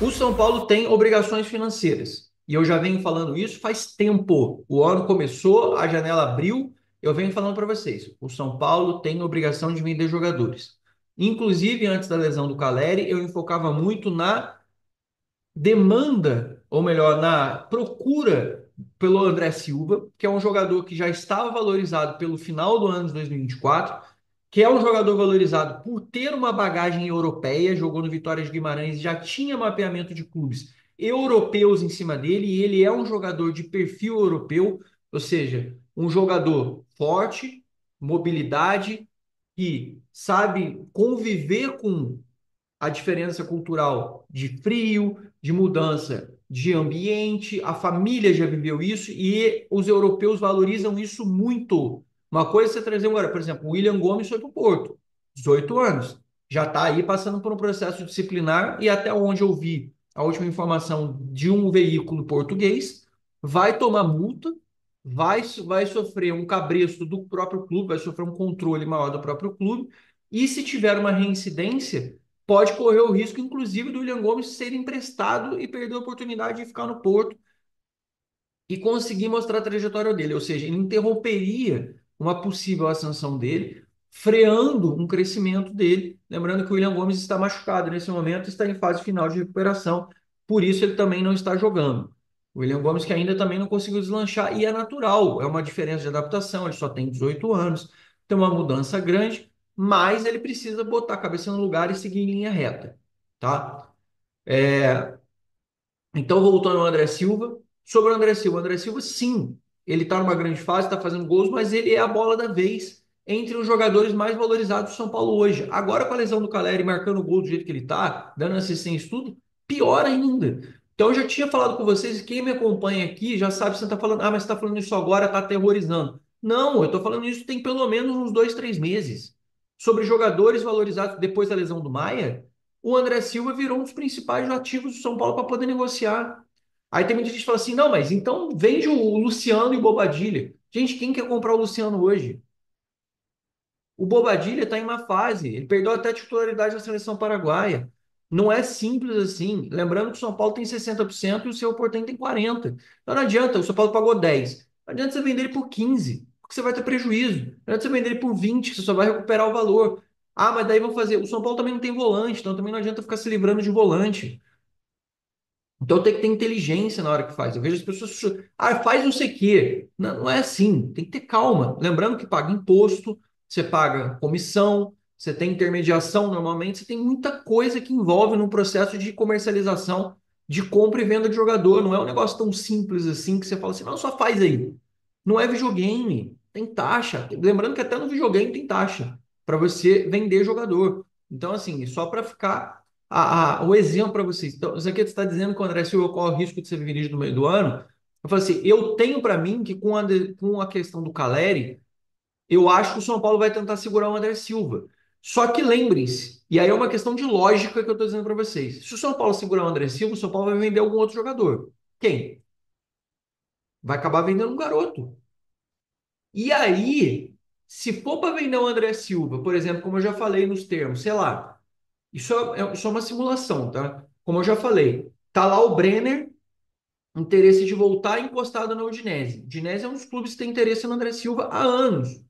O São Paulo tem obrigações financeiras. E eu já venho falando isso faz tempo. O ano começou, a janela abriu, eu venho falando para vocês. O São Paulo tem obrigação de vender jogadores. Inclusive, antes da lesão do Caleri, eu enfocava muito na demanda, ou melhor, na procura pelo André Silva, que é um jogador que já estava valorizado pelo final do ano de 2024, que é um jogador valorizado por ter uma bagagem europeia, jogou no Vitória de Guimarães, já tinha mapeamento de clubes europeus em cima dele, e ele é um jogador de perfil europeu, ou seja, um jogador forte, mobilidade, que sabe conviver com a diferença cultural de frio, de mudança de ambiente, a família já viveu isso e os europeus valorizam isso muito. Uma coisa é você trazer agora, por exemplo, o William Gomes foi para o Porto, 18 anos, já está aí passando por um processo disciplinar e até onde eu vi a última informação de um veículo português, vai tomar multa, vai sofrer um cabresto do próprio clube, vai sofrer um controle maior do próprio clube, e se tiver uma reincidência, pode correr o risco, inclusive, do William Gomes ser emprestado e perder a oportunidade de ficar no Porto e conseguir mostrar a trajetória dele. Ou seja, ele interromperia uma possível ascensão dele, freando um crescimento dele. Lembrando que o William Gomes está machucado nesse momento, está em fase final de recuperação, por isso ele também não está jogando. O William Gomes que ainda também não conseguiu deslanchar, e é natural, é uma diferença de adaptação, ele só tem 18 anos, tem uma mudança grande, mas ele precisa botar a cabeça no lugar e seguir em linha reta, tá? Então, voltando ao André Silva, sobre o André Silva, sim, ele está numa grande fase, está fazendo gols, mas ele é a bola da vez entre os jogadores mais valorizados do São Paulo hoje. Agora, com a lesão do Caleri marcando o gol do jeito que ele está, dando assistência e tudo, pior ainda. Então, eu já tinha falado com vocês, quem me acompanha aqui já sabe, você está falando, mas você está falando isso agora, está aterrorizando. Não, eu estou falando isso tem pelo menos uns 2, 3 meses. Sobre jogadores valorizados depois da lesão do Maia, o André Silva virou um dos principais ativos do São Paulo para poder negociar. Aí tem muita gente que fala assim: não, mas então vende o Luciano e o Bobadilha. Gente, quem quer comprar o Luciano hoje? O Bobadilha está em uma fase, ele perdeu até a titularidade da seleção paraguaia. Não é simples assim. Lembrando que o São Paulo tem 60% e o seu Portem tem 40%. Então não adianta, o São Paulo pagou 10. Não adianta você vender ele por 15, porque você vai ter prejuízo. Não adianta você vender ele por 20, que você só vai recuperar o valor. Ah, mas daí vão fazer. O São Paulo também não tem volante, então também não adianta ficar se livrando de volante. Então tem que ter inteligência na hora que faz. Eu vejo as pessoas, faz não sei o quê. Não, não é assim, tem que ter calma. Lembrando que paga imposto, você paga comissão, você tem intermediação normalmente, você tem muita coisa que envolve no processo de comercialização, de compra e venda de jogador. Não é um negócio tão simples assim que você fala assim, não, só faz aí. Não é videogame, tem taxa. Lembrando que até no videogame tem taxa para você vender jogador. Então, assim, só para ficar o exemplo para vocês. Então, isso aqui você está dizendo que o André Silva corre o risco de ser vendido no meio do ano. Eu falo assim, eu tenho para mim que com a questão do Caleri, eu acho que o São Paulo vai tentar segurar o André Silva. Só que lembrem-se, e aí é uma questão de lógica que eu estou dizendo para vocês. Se o São Paulo segurar o André Silva, o São Paulo vai vender algum outro jogador. Quem? Vai acabar vendendo um garoto. E aí, se for para vender o André Silva, por exemplo, como eu já falei nos termos, sei lá, isso é uma simulação, tá? Como eu já falei, tá lá o Brenner, interesse de voltar encostado na Udinese. O Udinese é um dos clubes que tem interesse no André Silva há anos.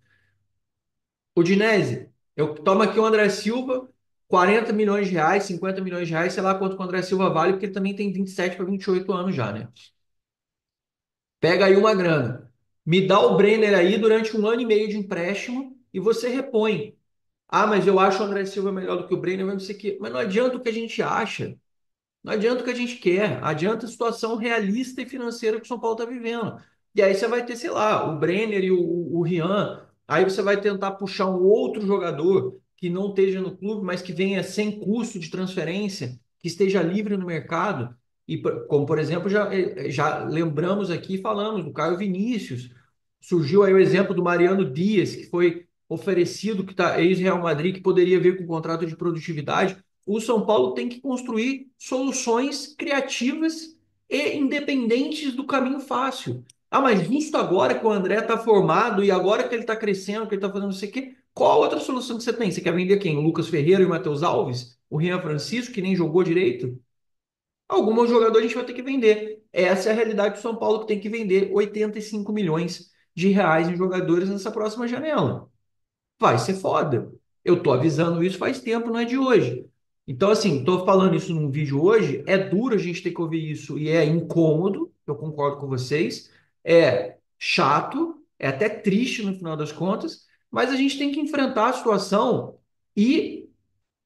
O Udinese, eu tomo aqui o André Silva, 40 milhões de reais, 50 milhões de reais, sei lá quanto que o André Silva vale, porque ele também tem 27 para 28 anos já, né? Pega aí uma grana. Me dá o Brenner aí durante um ano e meio de empréstimo e você repõe. Ah, mas eu acho o André Silva melhor do que o Brenner, não sei o quê. Mas não adianta o que a gente acha. Não adianta o que a gente quer, adianta a situação realista e financeira que o São Paulo está vivendo. E aí você vai ter, sei lá, o Brenner e o Rian. Aí você vai tentar puxar um outro jogador que não esteja no clube, mas que venha sem custo de transferência, que esteja livre no mercado. E como, por exemplo, já lembramos aqui e falamos do Caio Vinícius. Surgiu aí o exemplo do Mariano Dias, que foi oferecido, que está ex-Real Madrid, que poderia vir com contrato de produtividade. O São Paulo tem que construir soluções criativas e independentes do caminho fácil. Ah, mas justo agora que o André está formado e agora que ele está crescendo, que ele está fazendo não sei o quê, qual a outra solução que você tem? Você quer vender quem? O Lucas Ferreira e o Matheus Alves? O Rian Francisco, que nem jogou direito? Alguns jogadores a gente vai ter que vender. Essa é a realidade do São Paulo que tem que vender 85 milhões de reais em jogadores nessa próxima janela. Vai ser foda. Eu tô avisando isso faz tempo, não é de hoje. Então, assim, tô falando isso num vídeo hoje. É duro a gente ter que ouvir isso e é incômodo, eu concordo com vocês. É chato, é até triste no final das contas, mas a gente tem que enfrentar a situação e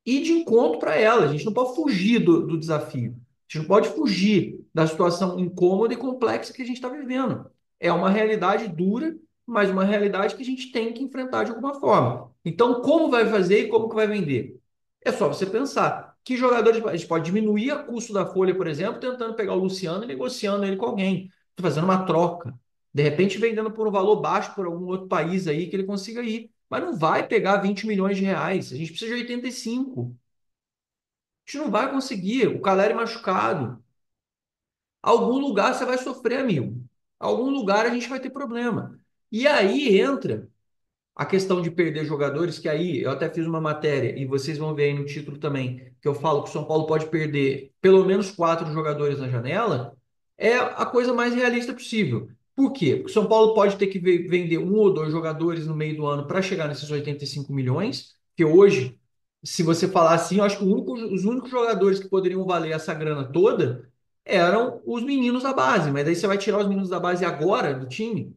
ir de encontro para ela. A gente não pode fugir do desafio. A gente não pode fugir da situação incômoda e complexa que a gente está vivendo. É uma realidade dura, mas uma realidade que a gente tem que enfrentar de alguma forma. Então, como vai fazer e como que vai vender? É só você pensar. Que jogadores a gente pode diminuir o custo da folha, por exemplo, tentando pegar o Luciano e negociando ele com alguém, fazendo uma troca. De repente, vendendo por um valor baixo por algum outro país aí que ele consiga ir. Mas não vai pegar 20 milhões de reais. A gente precisa de 85. A gente não vai conseguir. O Caleri machucado. Algum lugar você vai sofrer, amigo. Algum lugar a gente vai ter problema. E aí entra a questão de perder jogadores, que aí eu até fiz uma matéria, e vocês vão ver aí no título também, que eu falo que o São Paulo pode perder pelo menos 4 jogadores na janela, é a coisa mais realista possível. Por quê? Porque o São Paulo pode ter que vender 1 ou 2 jogadores no meio do ano para chegar nesses 85 milhões, que hoje, se você falar assim, eu acho que os únicos jogadores que poderiam valer essa grana toda eram os meninos da base, mas daí você vai tirar os meninos da base agora do time?